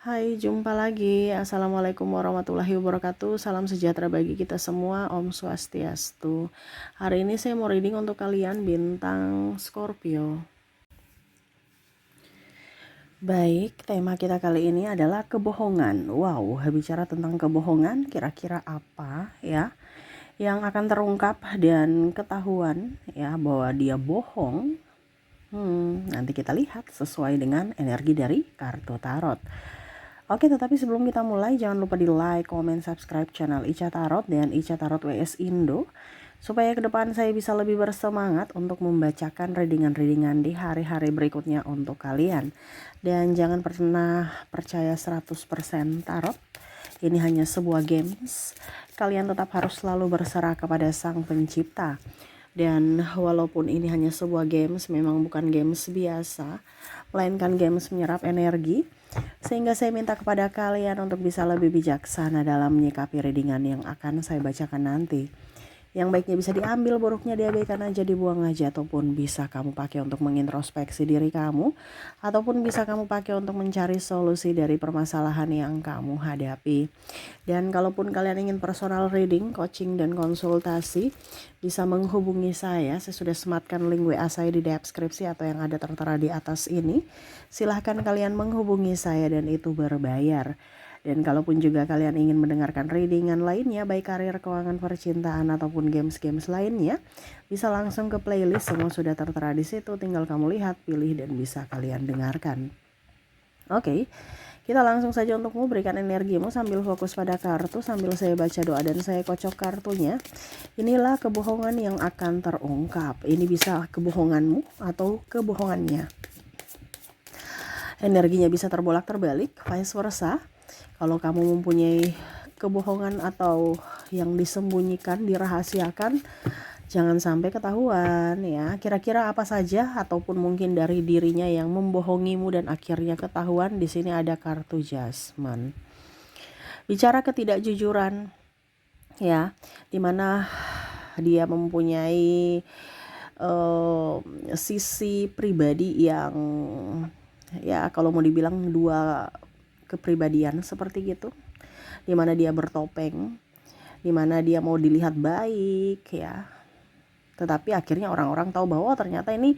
Hai, jumpa lagi. Assalamualaikum warahmatullahi wabarakatuh. Salam sejahtera bagi kita semua. Om Swastiastu. Hari ini saya mau reading untuk kalian bintang Scorpio. Baik, tema kita kali ini adalah kebohongan. Wow, bicara tentang kebohongan, kira-kira apa ya yang akan terungkap dan ketahuan ya bahwa dia bohong. Nanti kita lihat sesuai dengan energi dari kartu tarot. Oke, tetapi sebelum kita mulai, jangan lupa di like, comment, subscribe channel Ica Tarot dan Ica Tarot WS Indo, supaya ke depan saya bisa lebih bersemangat untuk membacakan readingan-readingan di hari-hari berikutnya untuk kalian. Dan jangan pernah percaya 100% tarot, ini hanya sebuah games. Kalian tetap harus selalu berserah kepada Sang Pencipta. Dan walaupun ini hanya sebuah games, memang bukan games biasa, melainkan games menyerap energi. Sehingga saya minta kepada kalian untuk bisa lebih bijaksana dalam menyikapi readingan yang akan saya bacakan nanti. Yang baiknya bisa diambil, buruknya diabaikan aja, dibuang aja, ataupun bisa kamu pakai untuk mengintrospeksi diri kamu, ataupun bisa kamu pakai untuk mencari solusi dari permasalahan yang kamu hadapi. Dan kalaupun kalian ingin personal reading, coaching, dan konsultasi, bisa menghubungi saya. Saya sudah sematkan link WA saya di deskripsi atau yang ada tertera di atas ini. Silahkan kalian menghubungi saya dan itu berbayar. Dan kalaupun juga kalian ingin mendengarkan readingan lainnya, baik karir, keuangan, percintaan, ataupun games-games lainnya, bisa langsung ke playlist, semua sudah tertera di situ. Tinggal kamu lihat, pilih, dan bisa kalian dengarkan. Oke, kita langsung saja untuk memberikan energimu sambil fokus pada kartu, sambil saya baca doa dan saya kocok kartunya. Inilah kebohongan yang akan terungkap. Ini bisa kebohonganmu atau kebohongannya. Energinya bisa terbolak-terbalik, vice versa. Kalau kamu mempunyai kebohongan atau yang disembunyikan, dirahasiakan, jangan sampai ketahuan ya. Kira-kira apa saja ataupun mungkin dari dirinya yang membohongimu dan akhirnya ketahuan. Di sini ada kartu Judgment. Bicara ketidakjujuran ya, dimana dia mempunyai sisi pribadi yang ya kalau mau dibilang dua kepribadian seperti gitu, dimana dia bertopeng, dimana dia mau dilihat baik ya, tetapi akhirnya orang-orang tahu bahwa ternyata ini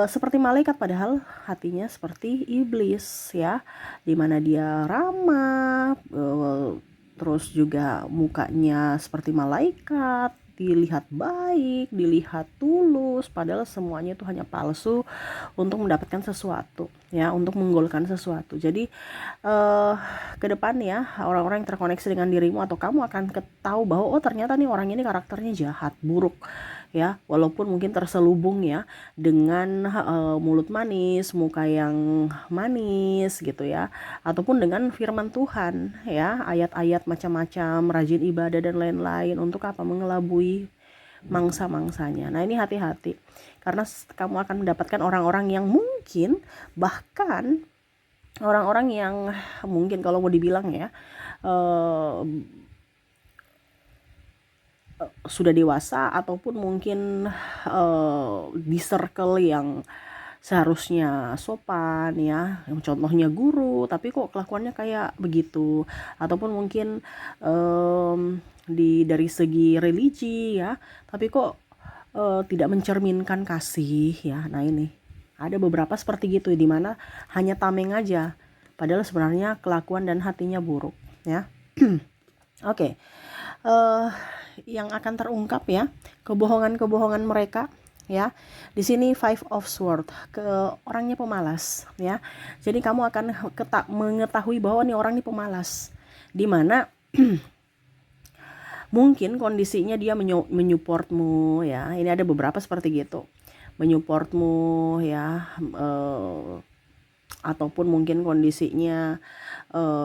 seperti malaikat padahal hatinya seperti iblis ya, dimana dia ramah, terus juga mukanya seperti malaikat, dilihat baik, dilihat tulus, padahal semuanya itu hanya palsu untuk mendapatkan sesuatu ya, untuk menggolkan sesuatu. Jadi ke depan ya, orang-orang yang terkoneksi dengan dirimu atau kamu akan tahu bahwa oh ternyata nih orang ini karakternya jahat, buruk ya, walaupun mungkin terselubung ya dengan mulut manis, muka yang manis gitu ya, ataupun dengan firman Tuhan ya, ayat-ayat macam-macam, rajin ibadah dan lain-lain, untuk apa? Mengelabui mangsa-mangsanya. Nah ini hati-hati, karena kamu akan mendapatkan orang-orang yang mungkin, bahkan orang-orang yang mungkin kalau mau dibilang ya sudah dewasa, ataupun mungkin di circle yang seharusnya sopan ya, yang contohnya guru, tapi kok kelakuannya kayak begitu, ataupun mungkin dari segi religi ya, tapi kok tidak mencerminkan kasih ya. Nah ini ada beberapa seperti gitu, dimana hanya tameng aja, padahal sebenarnya kelakuan dan hatinya buruk ya. Oke, yang akan terungkap ya kebohongan-kebohongan mereka ya. Di sini Five of Swords, ke orangnya pemalas ya. Jadi kamu akan mengetahui bahwa nih orang ini pemalas, dimana mungkin kondisinya dia menyupportmu ya. Ini ada beberapa seperti gitu, menyupportmu ya, ataupun mungkin kondisinya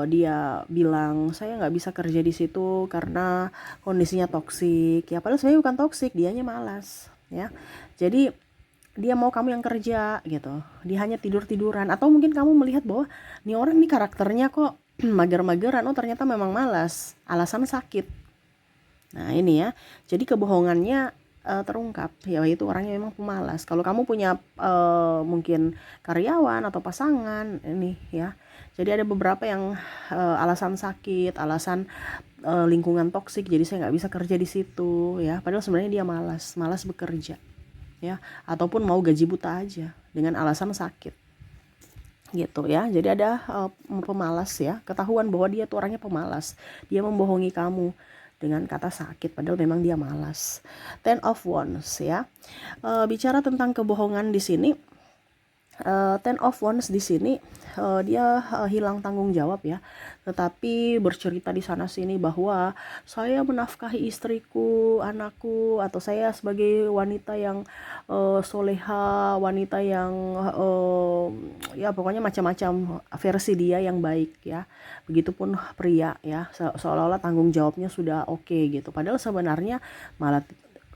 dia bilang saya nggak bisa kerja di situ karena kondisinya toksik ya, padahal sebenarnya bukan toksik, dianya malas ya. Jadi dia mau kamu yang kerja gitu, dia hanya tidur-tiduran, atau mungkin kamu melihat bahwa nih orang nih karakternya kok mager-mageran, oh ternyata memang malas, alasan sakit. Nah ini ya, jadi kebohongannya terungkap ya, itu orangnya memang pemalas. Kalau kamu punya mungkin karyawan atau pasangan ini ya, Jadi ada beberapa yang alasan sakit, alasan lingkungan toksik, jadi saya nggak bisa kerja di situ ya. Padahal sebenarnya dia malas bekerja ya, ataupun mau gaji buta aja dengan alasan sakit gitu ya. Jadi ada pemalas ya, ketahuan bahwa dia tuh orangnya pemalas, dia membohongi kamu dengan kata sakit padahal memang dia malas. Ten of Wands ya, bicara tentang kebohongan di sini. Ten of Wands di sini dia hilang tanggung jawab ya, tetapi bercerita di sana sini bahwa saya menafkahi istriku, anakku, atau saya sebagai wanita yang soleha, wanita yang ya pokoknya macam-macam versi dia yang baik ya. Begitupun pria ya, seolah-olah tanggung jawabnya sudah oke gitu. Padahal sebenarnya malah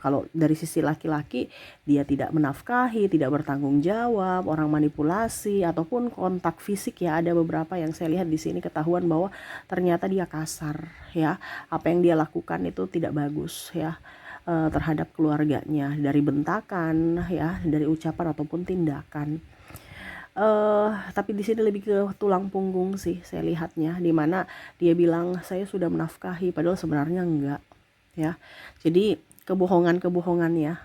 kalau dari sisi laki-laki, dia tidak menafkahi, tidak bertanggung jawab, orang manipulasi, ataupun kontak fisik ya. Ada beberapa yang saya lihat di sini ketahuan bahwa ternyata dia kasar ya. Apa yang dia lakukan itu tidak bagus ya terhadap keluarganya, dari bentakan ya, dari ucapan ataupun tindakan. Tapi di sini lebih ke tulang punggung sih saya lihatnya, dimana dia bilang saya sudah menafkahi, padahal sebenarnya enggak ya. Jadi kebohongan ya,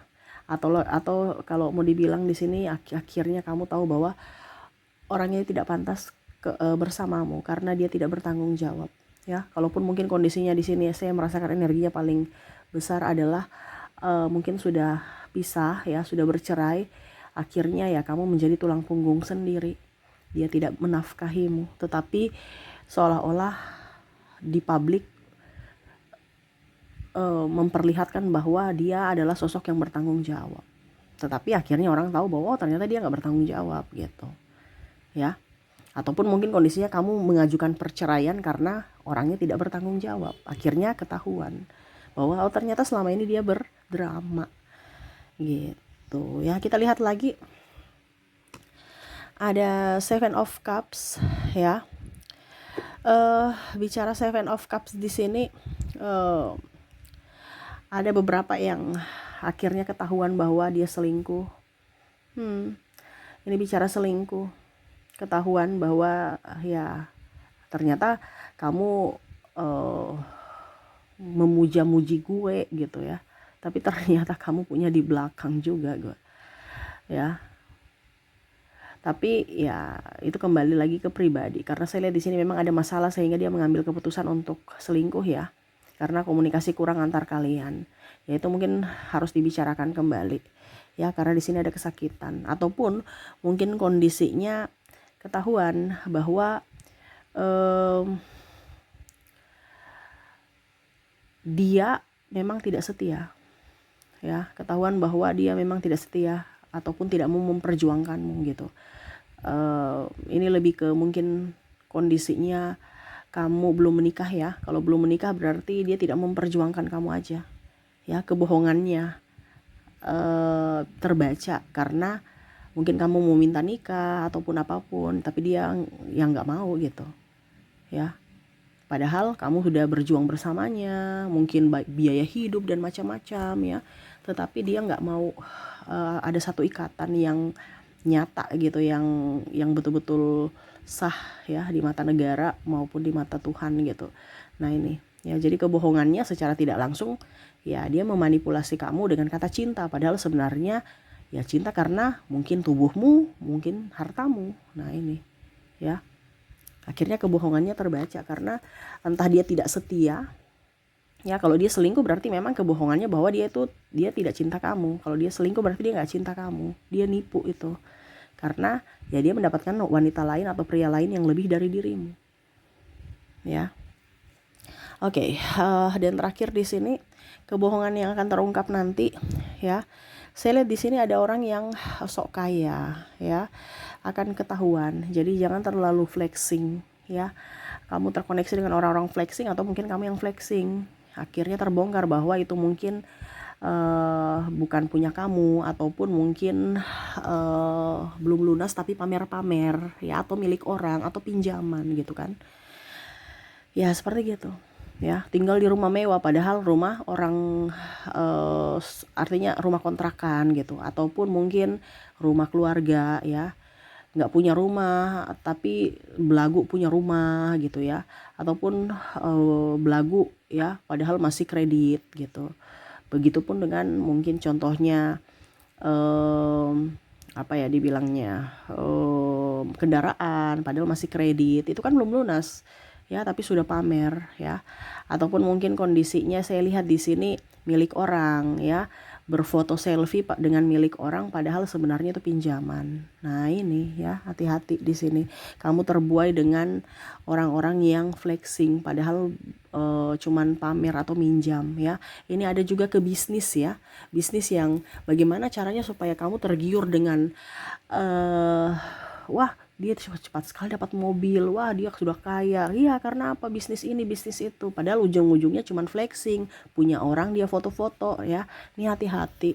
atau kalau mau dibilang di sini akhirnya kamu tahu bahwa orangnya tidak pantas bersamamu karena dia tidak bertanggung jawab ya. Kalaupun mungkin kondisinya di sini saya merasakan energinya paling besar adalah mungkin sudah pisah ya, sudah bercerai, akhirnya ya kamu menjadi tulang punggung sendiri. Dia tidak menafkahimu, tetapi seolah-olah di publik memperlihatkan bahwa dia adalah sosok yang bertanggung jawab, tetapi akhirnya orang tahu bahwa ternyata dia nggak bertanggung jawab gitu ya. Ataupun mungkin kondisinya kamu mengajukan perceraian karena orangnya tidak bertanggung jawab, akhirnya ketahuan bahwa oh ternyata selama ini dia berdrama gitu ya. Kita lihat lagi, ada Seven of Cups ya. Bicara Seven of Cups di sini, ada beberapa yang akhirnya ketahuan bahwa dia selingkuh. Ini bicara selingkuh, ketahuan bahwa ya ternyata kamu memuja-muji gue gitu ya, tapi ternyata kamu punya di belakang juga gue ya. Tapi ya itu kembali lagi ke pribadi, karena saya lihat di sini memang ada masalah sehingga dia mengambil keputusan untuk selingkuh ya, karena komunikasi kurang antar kalian. Ya itu mungkin harus dibicarakan kembali ya, karena di sini ada kesakitan, ataupun mungkin kondisinya ketahuan bahwa dia memang tidak setia ya, ketahuan bahwa dia memang tidak setia ataupun tidak mau memperjuangkanmu gitu. Ini lebih ke mungkin kondisinya kamu belum menikah ya. Kalau belum menikah berarti dia tidak memperjuangkan kamu aja ya. Kebohongannya terbaca karena mungkin kamu mau minta nikah ataupun apapun, tapi dia yang nggak mau gitu ya. Padahal kamu sudah berjuang bersamanya, mungkin biaya hidup dan macam-macam ya, tetapi dia nggak mau ada satu ikatan yang nyata gitu, yang betul-betul sah ya di mata negara maupun di mata Tuhan gitu. Nah ini ya, jadi kebohongannya secara tidak langsung ya, dia memanipulasi kamu dengan kata cinta, padahal sebenarnya ya cinta karena mungkin tubuhmu, mungkin hartamu. Nah ini ya, akhirnya kebohongannya terbaca karena entah dia tidak setia ya. Kalau dia selingkuh berarti memang kebohongannya bahwa dia tidak cinta kamu. Kalau dia selingkuh berarti dia nggak cinta kamu, dia nipu itu, karena ya dia mendapatkan wanita lain atau pria lain yang lebih dari dirimu ya. Oke, dan terakhir di sini kebohongan yang akan terungkap nanti ya. Saya lihat di sini ada orang yang sok kaya ya, akan ketahuan. Jadi jangan terlalu flexing ya. Kamu terkoneksi dengan orang-orang flexing, atau mungkin kamu yang flexing, akhirnya terbongkar bahwa itu mungkin bukan punya kamu, ataupun mungkin belum lunas tapi pamer-pamer ya, atau milik orang, atau pinjaman gitu kan ya, seperti gitu ya. Tinggal di rumah mewah padahal rumah orang, artinya rumah kontrakan gitu, ataupun mungkin rumah keluarga ya, nggak punya rumah tapi belagu punya rumah gitu ya, ataupun belagu ya padahal masih kredit gitu. Begitupun dengan mungkin contohnya apa ya dibilangnya, kendaraan padahal masih kredit, itu kan belum lunas ya tapi sudah pamer ya. Ataupun mungkin kondisinya saya lihat di sini milik orang ya, berfoto selfie Pak dengan milik orang padahal sebenarnya itu pinjaman. Nah, ini ya hati-hati di sini. Kamu terbuai dengan orang-orang yang flexing padahal cuman pamer atau minjam ya. Ini ada juga ke bisnis ya. Bisnis yang bagaimana caranya supaya kamu tergiur dengan wah dia cepat sekali dapat mobil, wah dia sudah kaya, iya karena apa, bisnis ini bisnis itu, padahal ujung-ujungnya cuman flexing, punya orang dia foto-foto ya. Ini hati-hati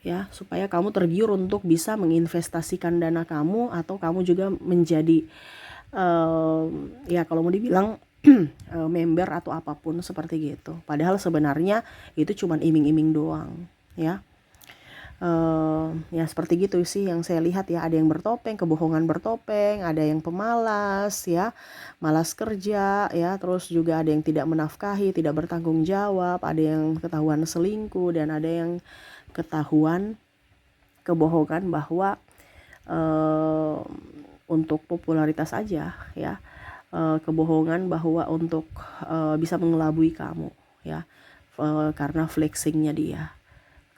ya, supaya kamu tergiur untuk bisa menginvestasikan dana kamu, atau kamu juga menjadi ya kalau mau dibilang member atau apapun seperti gitu, padahal sebenarnya itu cuman iming-iming doang ya. Ya seperti gitu sih yang saya lihat ya. Ada yang bertopeng, kebohongan bertopeng, ada yang pemalas ya, malas kerja ya, terus juga ada yang tidak menafkahi, tidak bertanggung jawab, ada yang ketahuan selingkuh, dan ada yang ketahuan kebohongan bahwa untuk popularitas aja ya, kebohongan bahwa untuk bisa mengelabui kamu ya, karena flexingnya dia,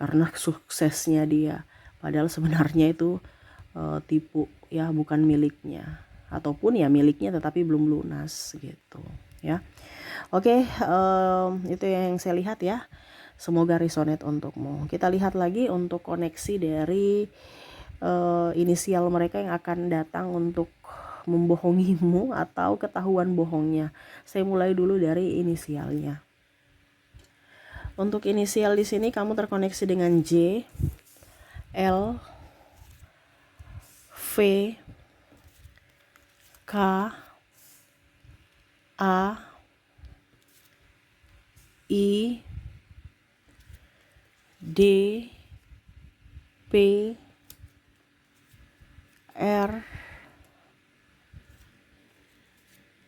karena suksesnya dia, padahal sebenarnya itu tipu ya, bukan miliknya, ataupun ya miliknya tetapi belum lunas gitu ya. Oke, itu yang saya lihat ya, semoga resonate untukmu. Kita lihat lagi untuk koneksi dari inisial mereka yang akan datang untuk membohongimu atau ketahuan bohongnya. Saya mulai dulu dari inisialnya. Untuk inisial di sini kamu terkoneksi dengan J, L, V, K, A, I, D, P, R,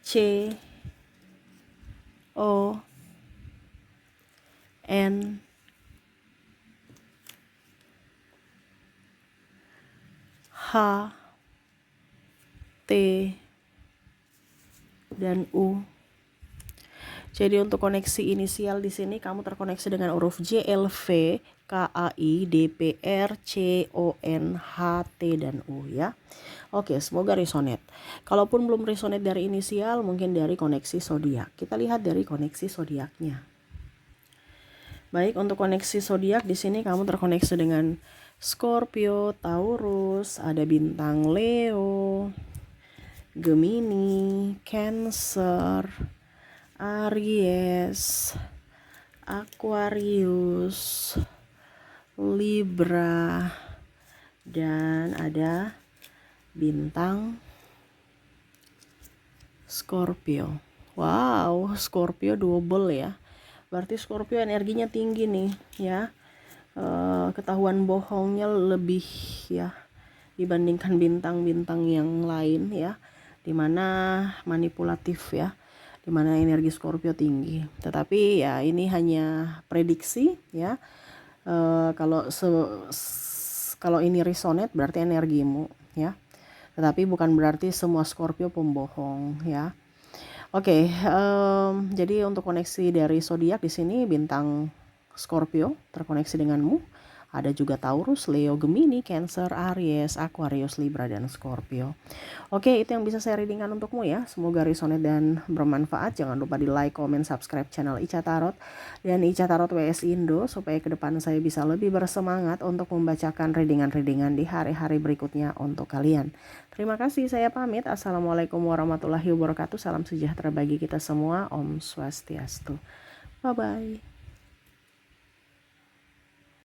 C, O, N, H, T, dan U. Jadi untuk koneksi inisial di sini kamu terkoneksi dengan huruf J, L, V, K, A, I, D, P, R, C, O, N, H, T, dan U ya. Oke, semoga resonate. Kalaupun belum resonate dari inisial, mungkin dari koneksi zodiak. Kita lihat dari koneksi zodiaknya. Baik, untuk koneksi zodiak di sini kamu terkoneksi dengan Scorpio, Taurus, ada bintang Leo, Gemini, Cancer, Aries, Aquarius, Libra, dan ada bintang Scorpio. Wow, Scorpio double ya. Berarti Scorpio energinya tinggi nih ya. Ketahuan bohongnya lebih ya dibandingkan bintang-bintang yang lain ya, dimana manipulatif ya, dimana energi Scorpio tinggi. Tetapi ya ini hanya prediksi ya. Kalau ini resonate berarti energimu ya. Tetapi bukan berarti semua Scorpio pembohong ya. Oke, jadi untuk koneksi dari zodiak di sini bintang Scorpio terkoneksi denganmu. Ada juga Taurus, Leo, Gemini, Cancer, Aries, Aquarius, Libra, dan Scorpio. Oke, itu yang bisa saya readingkan untukmu ya. Semoga resonate dan bermanfaat. Jangan lupa di like, comment, subscribe channel Ica Tarot dan Ica Tarot WS Indo, supaya ke depan saya bisa lebih bersemangat untuk membacakan readingan-readingan di hari-hari berikutnya untuk kalian. Terima kasih, saya pamit. Assalamualaikum warahmatullahi wabarakatuh. Salam sejahtera bagi kita semua. Om Swastiastu. Bye-bye.